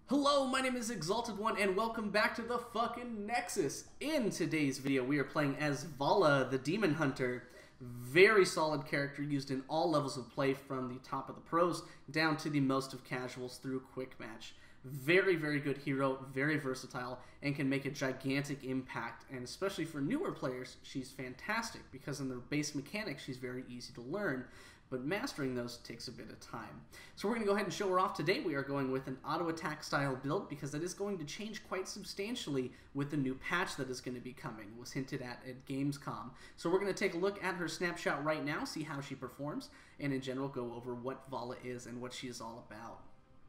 Hello, my name is Exalted One, and welcome back to the fucking Nexus. In today's video, we are playing as Valla, the Demon Hunter. Very solid character used in all levels of play, from the top of the pros down to the most of casuals through quick match. Very, very good hero, very versatile, and can make a gigantic impact. And especially for newer players, she's fantastic because in the base mechanics, she's very easy to learn. But mastering those takes a bit of time. So we're going to go ahead and show her off today. We are going with an auto attack style build because that is going to change quite substantially with the new patch that is going to be coming. It was hinted at Gamescom. So we're going to take a look at her snapshot right now, see how she performs, and in general go over what Valla is and what she is all about.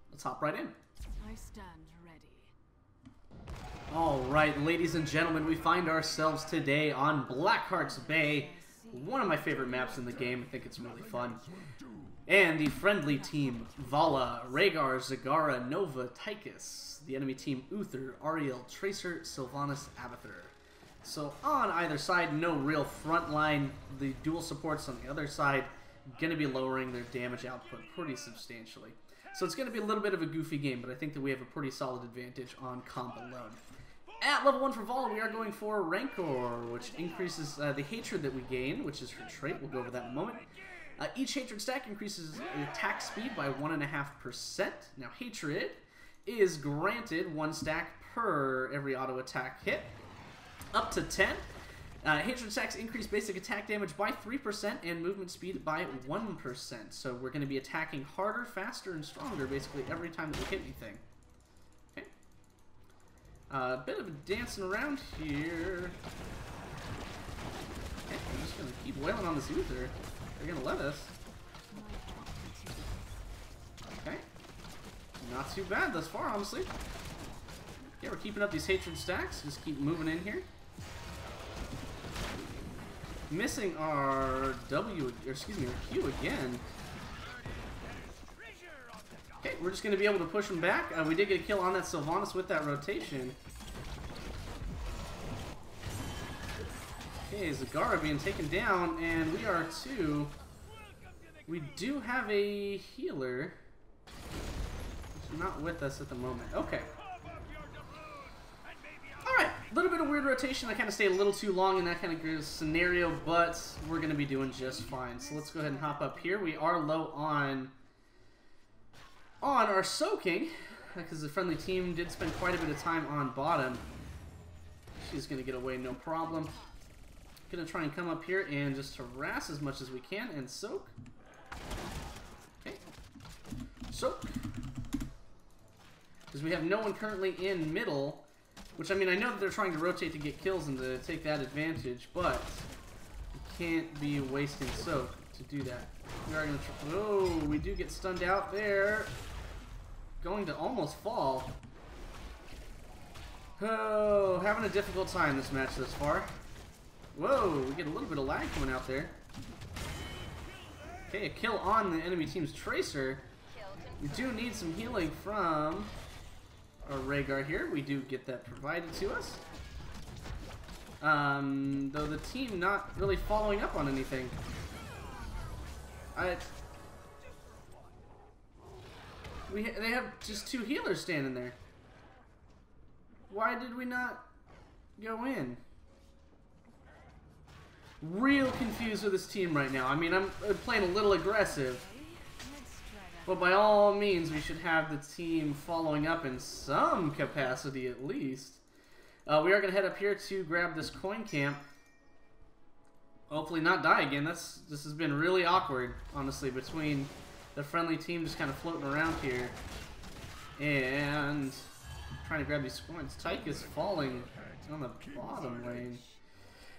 Let's hop right in. I stand ready. Alright, ladies and gentlemen, we find ourselves today on Blackheart's Bay. One of my favorite maps in the game. I think it's really fun. And the friendly team, Valla, Rhaegar, Zagara, Nova, Tychus. The enemy team, Uther, Ariel, Tracer, Sylvanas, Abathur. So on either side, no real front line. The dual supports on the other side going to be lowering their damage output pretty substantially. So it's going to be a little bit of a goofy game, but I think that we have a pretty solid advantage on comp alone. At level 1 for Valla, we are going for Rancor, which increases the hatred that we gain, which is her trait. We'll go over that in a moment. Each hatred stack increases attack speed by 1.5%. Now, hatred is granted 1 stack per every auto attack hit, up to 10. Hatred stacks increase basic attack damage by 3% and movement speed by 1%. So we're going to be attacking harder, faster, and stronger basically every time that we hit anything. A bit of a dancing around here. Okay, I'm just going to keep wailing on this Uther. They're going to let us. Okay. Not too bad thus far, honestly. Yeah, we're keeping up these hatred stacks. Just keep moving in here. Missing our W, or excuse me, our Q again. Okay, we're just going to be able to push them back. We did get a kill on that Sylvanas with that rotation. Okay, Zagara being taken down, and we are too. We do have a healer. She's not with us at the moment. Okay. Alright, a little bit of weird rotation. I kind of stayed a little too long in that kind of scenario, but we're going to be doing just fine. So let's go ahead and hop up here. We are low on our soaking, because the friendly team did spend quite a bit of time on bottom. She's going to get away no problem. Going to try and come up here and just harass as much as we can and soak. Okay. Soak. Because we have no one currently in middle, which, I mean, I know that they're trying to rotate to get kills and to take that advantage, but you can't be wasting soak to do that. We are going to try. Oh, we do get stunned out there. Going to almost fall. Oh, having a difficult time this match thus far. Whoa, we get a little bit of lag coming out there. Okay, a kill on the enemy team's Tracer. We do need some healing from our Rhaegar here. We do get that provided to us. Though the team not really following up on anything. They have just 2 healers standing there. Why did we not go in? Real confused with this team right now. I mean, I'm playing a little aggressive, but by all means, we should have the team following up in some capacity at least. We are going to head up here to grab this coin camp. Hopefully not die again. This has been really awkward, honestly, between the friendly team just kind of floating around here and trying to grab these coins. Tychus falling on the bottom lane.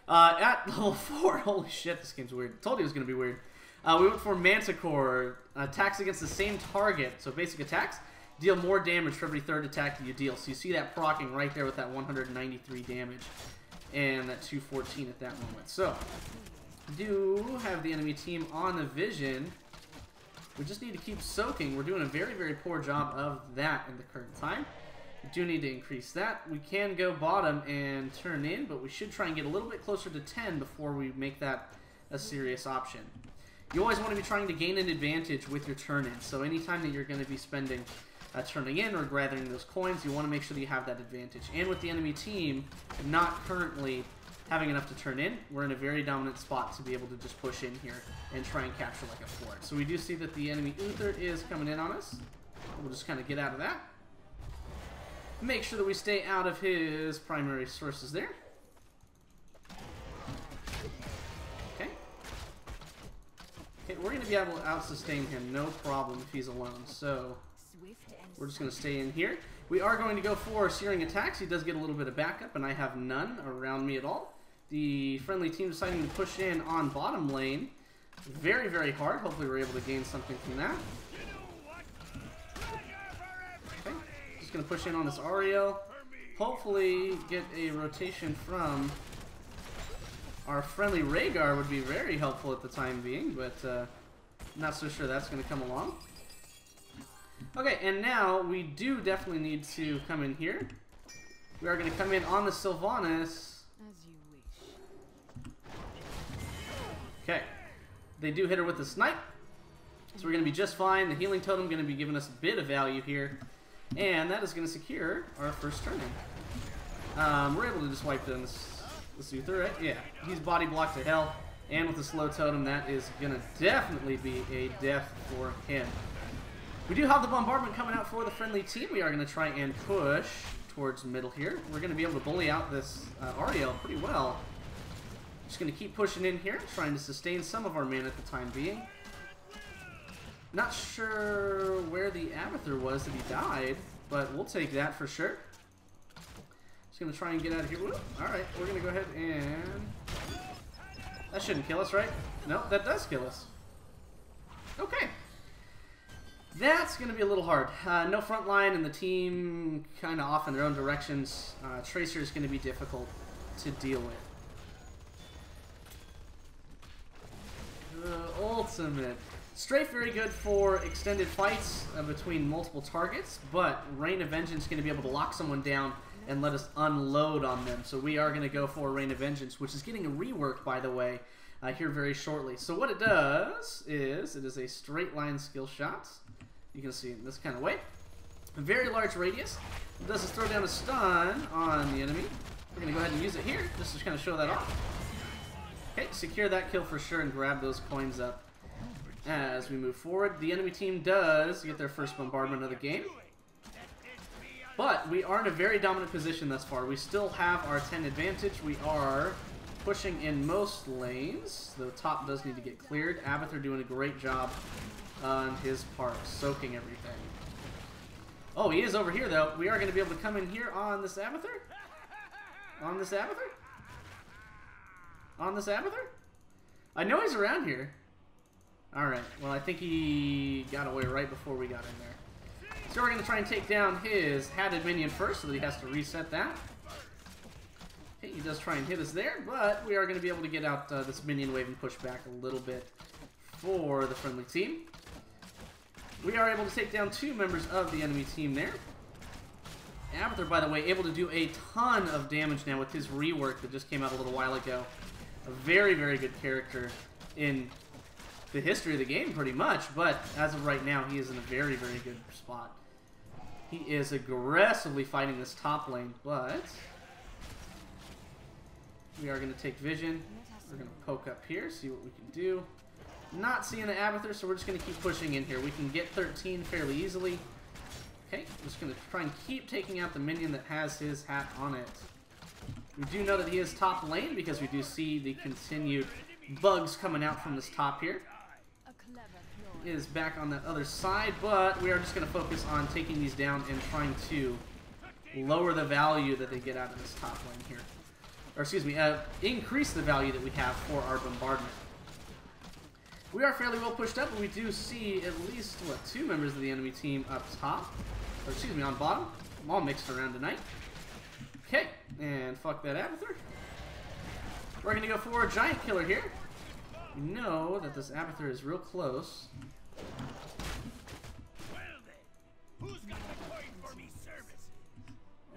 At level 4, holy shit, this game's weird. Told you it was going to be weird. We went for Manticore. Attacks against the same target. So basic attacks deal more damage for every 3rd attack that you deal. So you see that proccing right there with that 193 damage and that 214 at that moment. So, do have the enemy team on the vision. We just need to keep soaking. We're doing a very, very poor job of that in the current time. We do need to increase that. We can go bottom and turn in, but we should try and get a little bit closer to 10 before we make that a serious option. You always want to be trying to gain an advantage with your turn-in. So anytime that you're going to be spending turning in or gathering those coins, you want to make sure that you have that advantage. And with the enemy team not currently having enough to turn in, we're in a very dominant spot to be able to just push in here and try and capture like a fort. So we do see that the enemy Uther is coming in on us. We'll just kind of get out of that. Make sure that we stay out of his primary sources there. Okay. Okay, we're going to be able to out-sustain him, no problem if he's alone. So we're just going to stay in here. We are going to go for searing attacks. He does get a little bit of backup, and I have none around me at all. The friendly team deciding to push in on bottom lane. Very, very hard. Hopefully we're able to gain something from that. Okay. Just going to push in on this Ariel. Hopefully get a rotation from our friendly Rhaegar would be very helpful at the time being, but not so sure that's going to come along. Okay, and now we do definitely need to come in here. We are going to come in on the Sylvanas. As you wish. Okay. They do hit her with a snipe. So we're going to be just fine. The healing totem going to be giving us a bit of value here. And that is going to secure our first turn in. We're able to just wipe down this Uther, right? Yeah. He's body blocked to hell. And with the slow totem, that is going to definitely be a death for him. We do have the bombardment coming out for the friendly team. We are going to try and push towards middle here. We're going to be able to bully out this Ariel pretty well. Just going to keep pushing in here, trying to sustain some of our mana at the time being. Not sure where the Abathur was that he died, but we'll take that for sure. Just going to try and get out of here. Alright, we're going to go ahead and... That shouldn't kill us, right? No, that does kill us. Okay. That's going to be a little hard. No front line and the team kind of off in their own directions. Tracer is going to be difficult to deal with. The ultimate. Strafe very good for extended fights between multiple targets, but Rain of Vengeance is going to be able to lock someone down and let us unload on them. So we are going to go for Rain of Vengeance, which is getting a rework, by the way, here very shortly. So what it does is it is a straight line skill shot. You can see it in this kind of way. A very large radius. It does is throw down a stun on the enemy. We're going to go ahead and use it here just to kind of show that off. Okay, secure that kill for sure and grab those coins up as we move forward. The enemy team does get their first bombardment of the game. But we are in a very dominant position thus far. We still have our 10 advantage. We are pushing in most lanes. The top does need to get cleared. Abathur doing a great job on his part, soaking everything. Oh, he is over here, though. We are going to be able to come in here on this Abathur. On this Abathur? On this Abathur? I know he's around here. Alright, well, I think he got away right before we got in there. So we're going to try and take down his hatted minion first so that he has to reset that. Okay, he does try and hit us there, but we are going to be able to get out this minion wave and push back a little bit for the friendly team. We are able to take down 2 members of the enemy team there. Abathur, by the way, able to do a ton of damage now with his rework that just came out a little while ago. A very, very good character in the history of the game, pretty much. But as of right now, he is in a very, very good spot. He is aggressively fighting this top lane, but we are going to take vision. We're going to poke up here, see what we can do. Not seeing the Abathur, so we're just going to keep pushing in here. We can get 13 fairly easily. Okay, just going to try and keep taking out the minion that has his hat on it. We do know that he is top lane because we do see the continued bugs coming out from this top here. He is back on that other side, but we are just going to focus on taking these down and trying to lower the value that they get out of this top lane here. Or excuse me, increase the value that we have for our bombardment. We are fairly well pushed up, but we do see at least, what, 2 members of the enemy team up top. Or excuse me, on bottom. I'm all mixed around tonight. Okay, and fuck that Abathur. We're going to go for a giant killer here. We know that this Abathur is real close.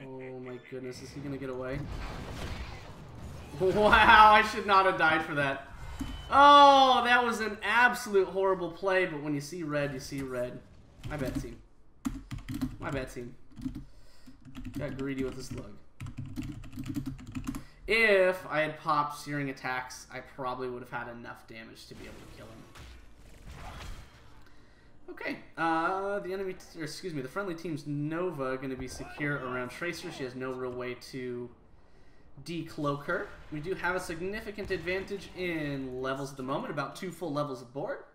Oh my goodness, is he going to get away? Wow, I should not have died for that. Oh, that was an absolute horrible play, but when you see red, you see red. I bet, team. My bad, team. Got greedy with the slug. If I had popped Searing Attacks, I probably would have had enough damage to be able to kill him. Okay, the friendly team's Nova going to be secure around Tracer. She has no real way to decloak her. We do have a significant advantage in levels at the moment, about 2 full levels aboard.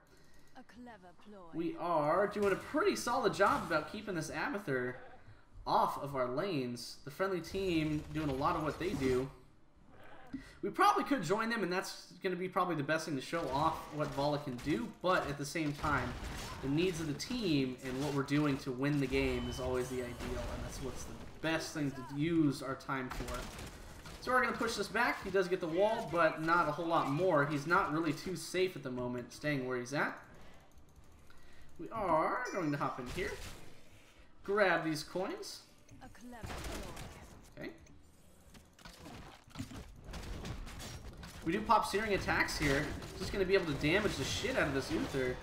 A clever ploy. We are doing a pretty solid job about keeping this Abathur off of our lanes. The friendly team doing a lot of what they do. We probably could join them, and that's going to be probably the best thing to show off what Valla can do, but at the same time, the needs of the team and what we're doing to win the game is always the ideal, and that's what's the best thing to use our time for. So we're going to push this back. He does get the wall, but not a whole lot more. He's not really too safe at the moment, staying where he's at. We are going to hop in here, grab these coins. A clever ploy. Okay. We do pop Searing Attacks here. Just going to be able to damage the shit out of this Uther.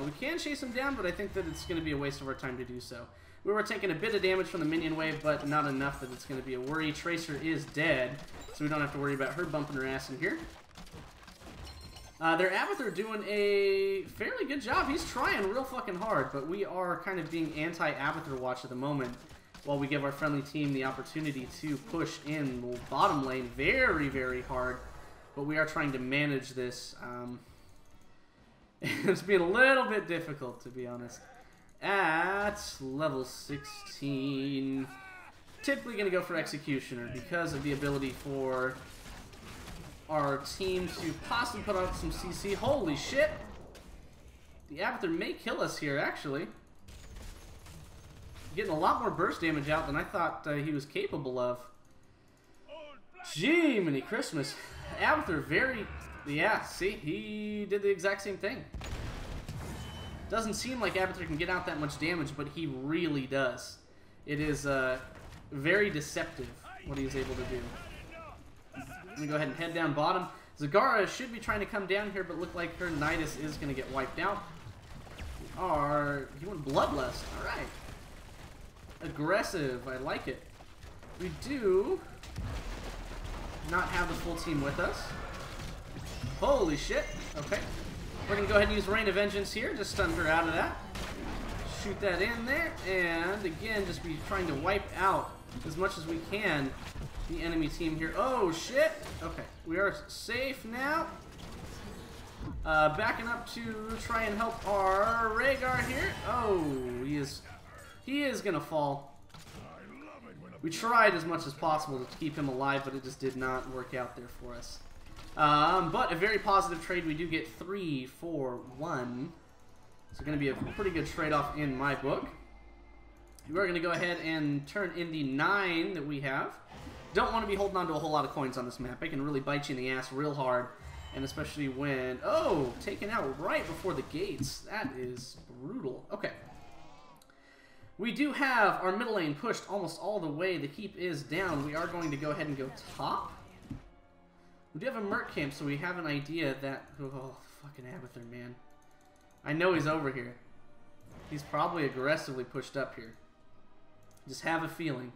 We can chase him down, but I think that it's going to be a waste of our time to do so. We were taking a bit of damage from the minion wave, but not enough that it's going to be a worry. Tracer is dead, so we don't have to worry about her bumping her ass in here. Their Abathur doing a fairly good job. He's trying real fucking hard, but we are kind of being anti-Abathur watch at the moment, while we give our friendly team the opportunity to push in the bottom lane very, very hard. But we are trying to manage this. It's being a little bit difficult, to be honest. At level 16, typically going to go for Executioner because of the ability for our team to possibly put out some CC. Holy shit! The Abathur may kill us here, actually. Getting a lot more burst damage out than I thought he was capable of. Gee, many Christmas. Abathur very... Yeah, see? He did the exact same thing. Doesn't seem like Abathur can get out that much damage, but he really does. It is very deceptive what he is able to do. I'm going to go ahead and head down bottom. Zagara should be trying to come down here, but look like her Nidus is going to get wiped out. You want Bloodlust. Alright. Aggressive. I like it. We do not have the full team with us. Holy shit. Okay. We're going to go ahead and use Rain of Vengeance here. Just stun her out of that. Shoot that in there. And again, just be trying to wipe out as much as we can the enemy team here. Oh, shit. Okay. We are safe now. Backing up to try and help our Rhaegar here. Oh, he is going to fall. We tried as much as possible to keep him alive, but it just did not work out there for us. But a very positive trade. We do get 3 for 1. So going to be a pretty good trade-off in my book. We're going to go ahead and turn in the 9 that we have. Don't want to be holding on to a whole lot of coins on this map. It can really bite you in the ass real hard. And especially when... Oh, taken out right before the gates. That is brutal. Okay. We do have our middle lane pushed almost all the way. The keep is down. We are going to go ahead and go top. We do have a Merc camp, so we have an idea that... Oh, fucking Abathur, man. I know he's over here. He's probably aggressively pushed up here. Just have a feeling.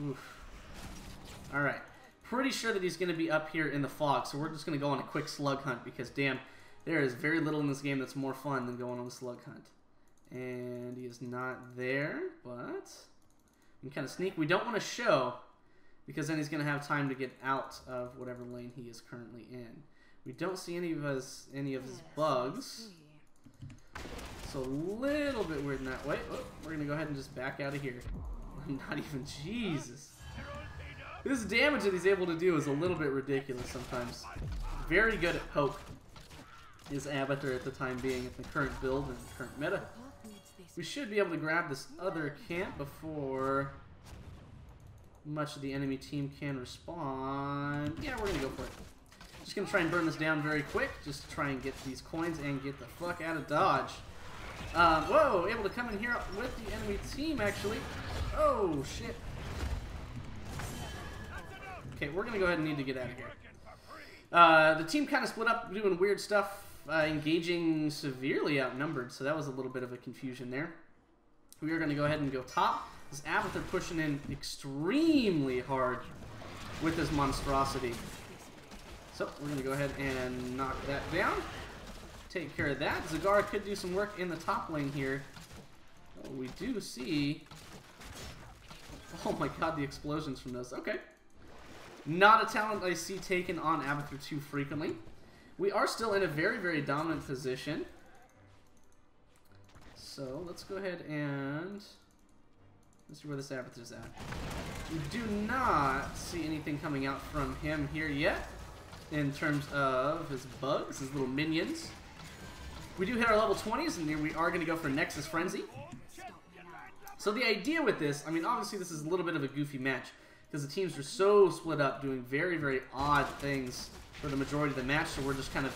Oof. Alright. Pretty sure that he's going to be up here in the fog, so we're just going to go on a quick slug hunt because, damn, there is very little in this game that's more fun than going on a slug hunt. And he is not there, but we can kind of sneak. We don't want to show because then he's going to have time to get out of whatever lane he is currently in. We don't see any of his bugs. So a little bit weird in that way. Oh, we're going to go ahead and just back out of here. Not even, Jesus. This damage that he's able to do is a little bit ridiculous sometimes. Very good at poke is Abathur at the time being at the current build and current meta. We should be able to grab this other camp before much of the enemy team can respond. Yeah, we're going to go for it. Just going to try and burn this down very quick, just to try and get these coins and get the fuck out of Dodge. Whoa, able to come in here with the enemy team, actually. Oh, shit. Okay, we're going to go ahead and need to get out of here. The team kind of split up doing weird stuff engaging severely outnumbered, so that was a little bit of a confusion there. We are going to go ahead and go top. This Abathur pushing in extremely hard with this monstrosity. So we're going to go ahead and knock that down. Take care of that. Zagara could do some work in the top lane here. Oh, we do see... Oh my god, the explosions from those. Okay. Not a talent I see taken on Abathur too frequently. We are still in a very, very dominant position. So let's go ahead and... let's see where this Abathur's at. We do not see anything coming out from him here yet in terms of his bugs, his little minions. We do hit our level 20s, and we are going to go for Nexus Frenzy. So the idea with this, I mean, obviously this is a little bit of a goofy match because the teams are so split up doing very, very odd things for the majority of the match, so we're just kind of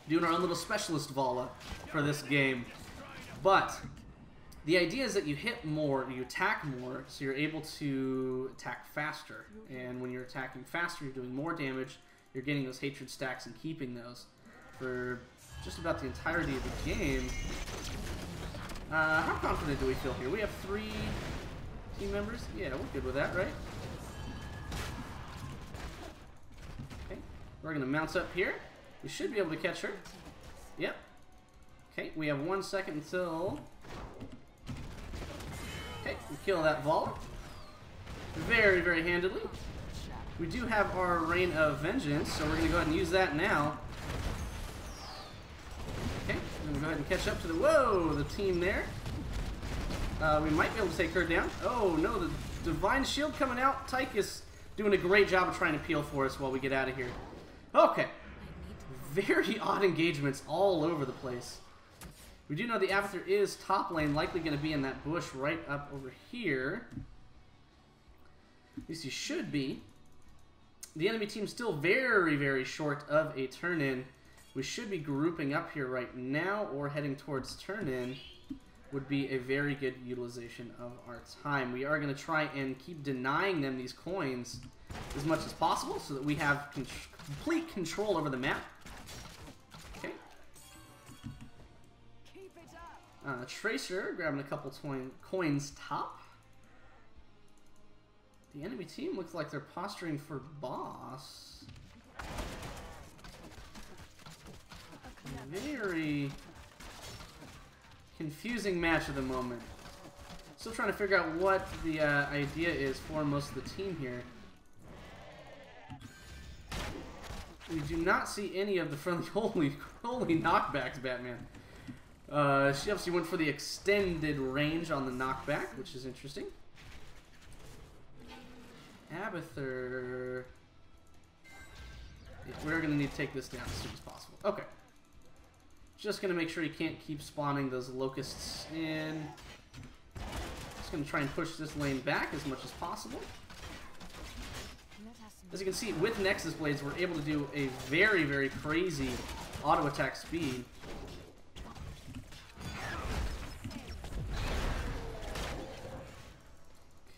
doing our own little specialist Valla for this game. But the idea is that you hit more, you attack more, so you're able to attack faster. And when you're attacking faster, you're doing more damage, you're getting those hatred stacks and keeping those for just about the entirety of the game. How confident do we feel here? We have 3 team members? Yeah, we're good with that, right? Okay, we're going to mount up here. We should be able to catch her. Yep. Okay, we have 1 second until... okay, we kill that Valla. Very, very handedly. We do have our Rain of Vengeance, so we're going to go ahead and use that now. Okay, we're going to go ahead and catch up to the... whoa, the team there. We might be able to take her down. Oh, no, the Divine Shield coming out. Tychus doing a great job of trying to peel for us while we get out of here. Okay. Very odd engagements all over the place. We do know the Abathur is top lane, likely going to be in that bush right up over here. At least he should be. The enemy team's still very, very short of a turn-in. We should be grouping up here right now, or heading towards turn-in would be a very good utilization of our time. We are going to try and keep denying them these coins as much as possible so that we have complete control over the map. Okay. Tracer grabbing a couple coins top. The enemy team looks like they're posturing for boss. Very confusing match at the moment. Still trying to figure out what the idea is for most of the team here. We do not see any of the friendly holy knockbacks, Batman. She obviously went for the extended range on the knockback, which is interesting. Abathur. Yeah, we're going to need to take this down as soon as possible. Okay. Just going to make sure he can't keep spawning those locusts in. Just going to try and push this lane back as much as possible. As you can see, with Nexus Blades, we're able to do a very, very crazy auto attack speed.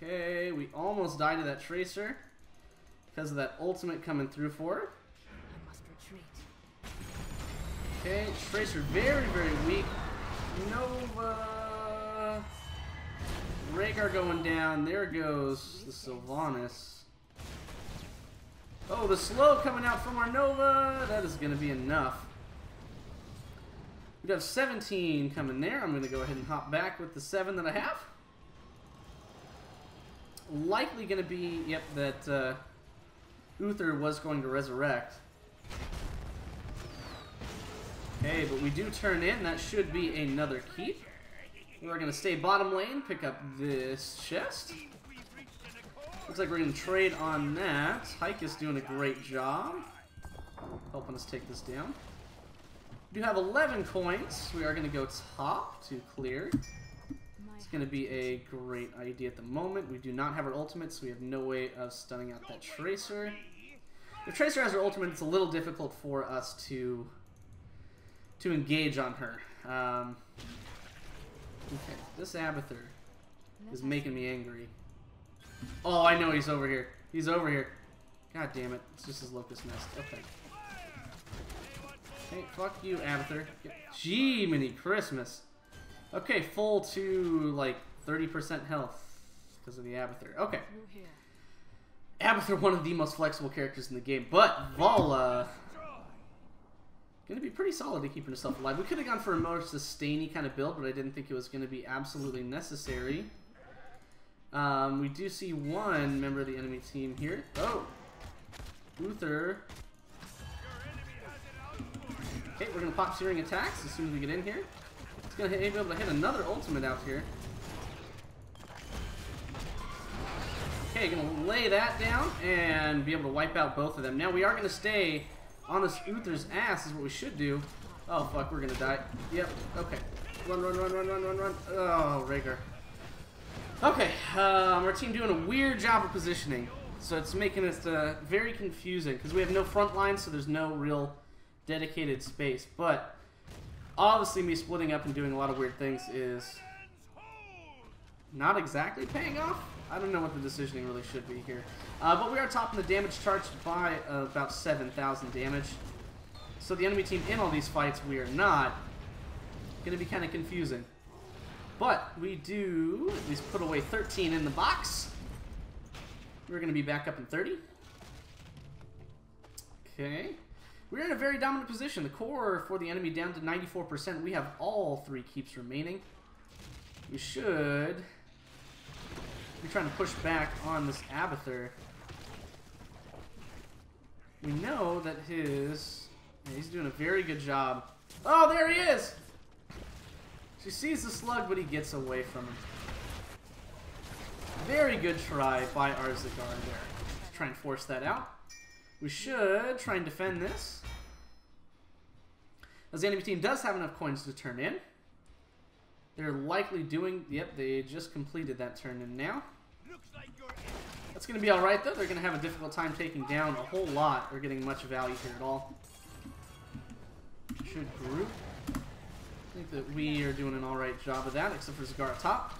Okay, we almost died to that Tracer because of that ultimate coming through for her. I must retreat. Okay, Tracer very, very weak. Nova. Rhaegar going down. There goes the Sylvanas. Oh, the slow coming out from our Nova. That is going to be enough. We have 17 coming there. I'm going to go ahead and hop back with the 7 that I have. Likely going to be, yep, that Uther was going to resurrect. Okay, but we do turn in. That should be another keep. We're going to stay bottom lane, pick up this chest. Looks like we're going to trade on that. Hike is doing a great job helping us take this down. We do have 11 coins. We are going to go top to clear. It's going to be a great idea at the moment. We do not have our ultimate, so we have no way of stunning out that Tracer. If Tracer has her ultimate, it's a little difficult for us to engage on her. Okay, this Abathur is making me angry. Oh, I know he's over here. He's over here. God damn it. It's just his locust nest. Okay. Hey, fuck you, Abathur. Gee, mini Christmas. Okay, full to like 30% health because of the Abathur. Okay. Abathur, one of the most flexible characters in the game, but Valla gonna be pretty solid at keeping herself alive. We could have gone for a more sustainy kind of build, but I didn't think it was going to be absolutely necessary. We do see one member of the enemy team here. Oh! Uther. Okay, we're going to pop searing attacks as soon as we get in here. It's going to be able to hit another ultimate out here. Okay, going to lay that down and be able to wipe out both of them. Now we are going to stay on this Uther's ass is what we should do. Oh fuck, we're going to die. Yep, okay. Run, run, run, run, run, run, run. Oh, Rhaegar. Okay, our team doing a weird job of positioning. So it's making us very confusing because we have no front line, so there's no real dedicated space. But obviously me splitting up and doing a lot of weird things is not exactly paying off. I don't know what the decisioning really should be here. But we are topping the damage charts by about 7,000 damage. So the enemy team in all these fights, we are not. Going to be kind of confusing. But we do at least put away 13 in the box. We're going to be back up in 30. Okay. We're in a very dominant position. The core for the enemy down to 94%. We have all 3 keeps remaining. We should be trying to push back on this Abathur. We know that he's doing a very good job. Oh, there he is! She sees the slug, but he gets away from him. Very good try by our Zagar there. Let's try and force that out. We should try and defend this, as the enemy team does have enough coins to turn in. They're likely doing... Yep, they just completed that turn in now. That's going to be alright, though. They're going to have a difficult time taking down a whole lot or getting much value here at all. Should group. I think that we are doing an alright job of that, except for Zagar top.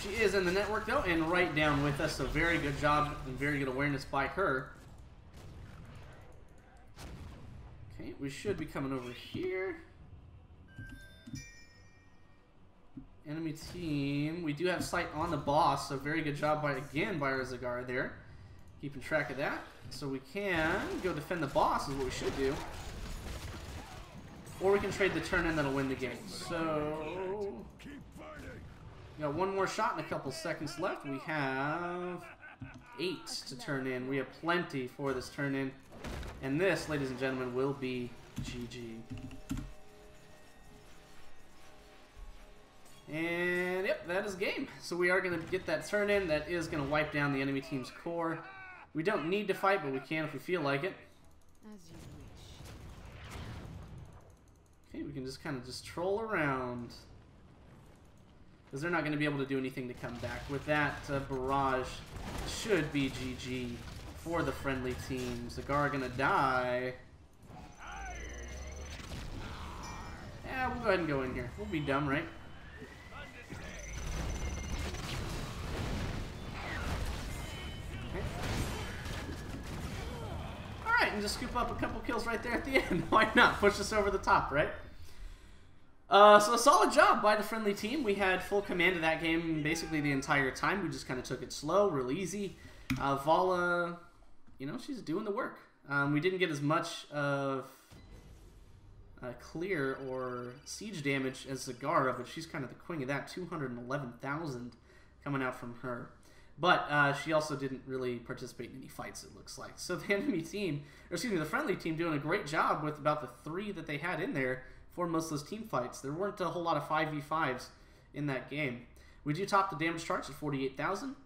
She is in the network, though, and right down with us. So very good job and very good awareness by her. Okay, we should be coming over here. Enemy team. We do have sight on the boss, so very good job by our Zagar there. Keeping track of that. So we can go defend the boss is what we should do. Or we can trade the turn in that'll win the game. So we got one more shot and a couple seconds left. We have 8 to turn in. We have plenty for this turn in. And this, ladies and gentlemen, will be GG. And yep, that is game. So we are going to get that turn in. That is going to wipe down the enemy team's core. We don't need to fight, but we can if we feel like it. As you wish. Okay, we can just kind of just troll around. Because they're not going to be able to do anything to come back. With that, barrage should be GG for the friendly team. Zagar going to die. Yeah, we'll go ahead and go in here. We'll be dumb, right? And just scoop up a couple kills right there at the end. Why not? Push us over the top, right? So a solid job by the friendly team. We had full command of that game basically the entire time. We just kind of took it slow, real easy. Valla, you know, she's doing the work. We didn't get as much of clear or siege damage as Zagara, but she's kind of the queen of that. 211,000 coming out from her. But she also didn't really participate in any fights, it looks like. So the enemy team, or excuse me, the friendly team doing a great job with about the 3 that they had in there for most of those team fights. There weren't a whole lot of 5v5s in that game. We do top the damage charts at 48,000.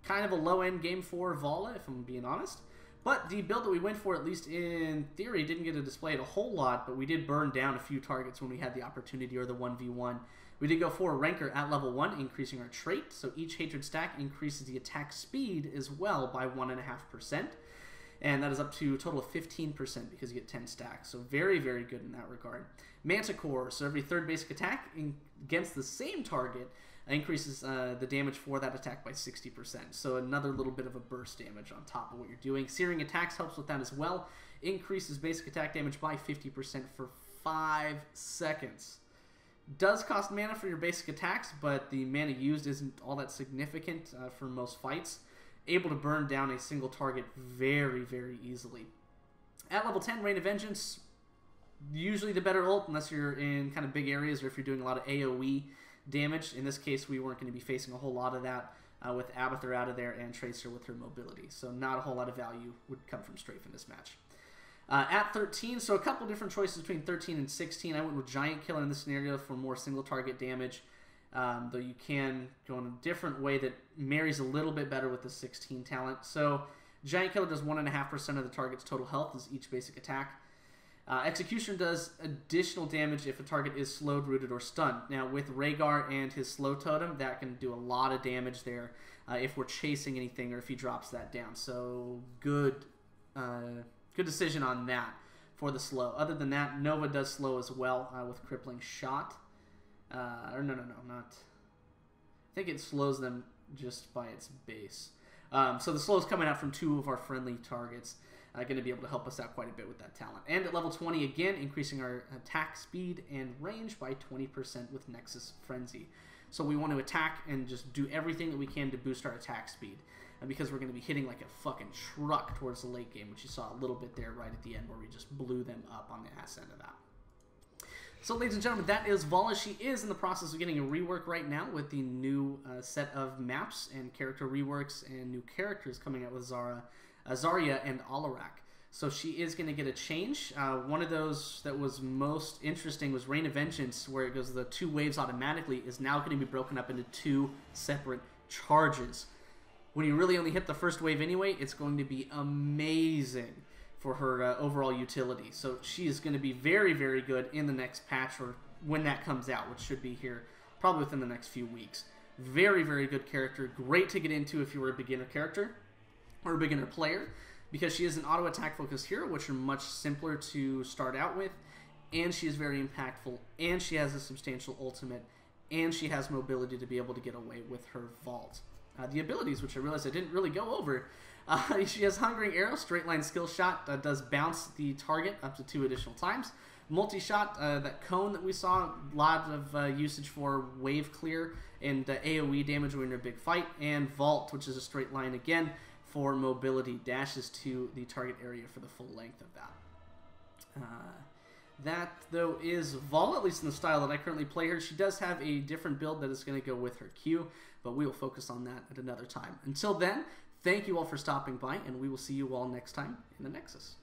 Kind of a low-end game for Valla, if I'm being honest. But the build that we went for, at least in theory, didn't get to display it a whole lot, but we did burn down a few targets when we had the opportunity, or the 1v1. We did go for a ranker at level 1, increasing our trait, so each hatred stack increases the attack speed as well by 1.5%, and that is up to a total of 15% because you get 10 stacks, so very, very good in that regard. Manticore, so every 3rd basic attack against the same target increases the damage for that attack by 60%, so another little bit of a burst damage on top of what you're doing. Searing attacks helps with that as well. increases basic attack damage by 50% for 5 seconds. Does cost mana for your basic attacks, but the mana used isn't all that significant for most fights. Able to burn down a single target very, very easily. At level 10, Rain of Vengeance, usually the better ult unless you're in kind of big areas or if you're doing a lot of AoE damage. In this case, we weren't going to be facing a whole lot of that with Abathur out of there and Tracer with her mobility. So not a whole lot of value would come from Strafe in this match. At 13, so a couple different choices between 13 and 16. I went with Giant Killer in this scenario for more single target damage, though you can go in a different way that marries a little bit better with the 16 talent. So Giant Killer does 1.5% of the target's total health as each basic attack. Execution does additional damage if a target is slowed, rooted, or stunned. Now, with Rhaegar and his slow totem, that can do a lot of damage there if we're chasing anything or if he drops that down. So, good decision on that for the slow. Other than that, Nova does slow as well with Crippling Shot. Or no, not. I think it slows them just by its base. So the slow is coming out from 2 of our friendly targets. Going to be able to help us out quite a bit with that talent. And at level 20, again, increasing our attack speed and range by 20% with Nexus Frenzy. So we want to attack and just do everything that we can to boost our attack speed. Because we're going to be hitting like a fucking truck towards the late game, which you saw a little bit there right at the end where we just blew them up on the ass end of that. So, ladies and gentlemen, that is Valla. She is in the process of getting a rework right now with the new set of maps and character reworks and new characters coming out with Zarya and Alarak. So she is going to get a change. One of those that was most interesting was Rain of Vengeance, where it goes the 2 waves automatically, is now going to be broken up into 2 separate charges. When you really only hit the first wave anyway, it's going to be amazing for her overall utility. So she is going to be very, very good in the next patch or when that comes out, which should be here probably within the next few weeks. Very, very good character. Great to get into if you were a beginner character or a beginner player, because she is an auto attack focused hero, which are much simpler to start out with, and she is very impactful, and she has a substantial ultimate, and she has mobility to be able to get away with her vault. The abilities, which I realized I didn't really go over, she has Hungering Arrow, straight line skill shot, does bounce the target up to 2 additional times. Multi-shot, that cone that we saw, a lot of usage for wave clear and AoE damage when you're in a big fight, and Vault, which is a straight line again for mobility, dashes to the target area for the full length of that. That, though, is Valla, at least in the style that I currently play her. She does have a different build that is going to go with her Q, but we will focus on that at another time. Until then, thank you all for stopping by, and we will see you all next time in the Nexus.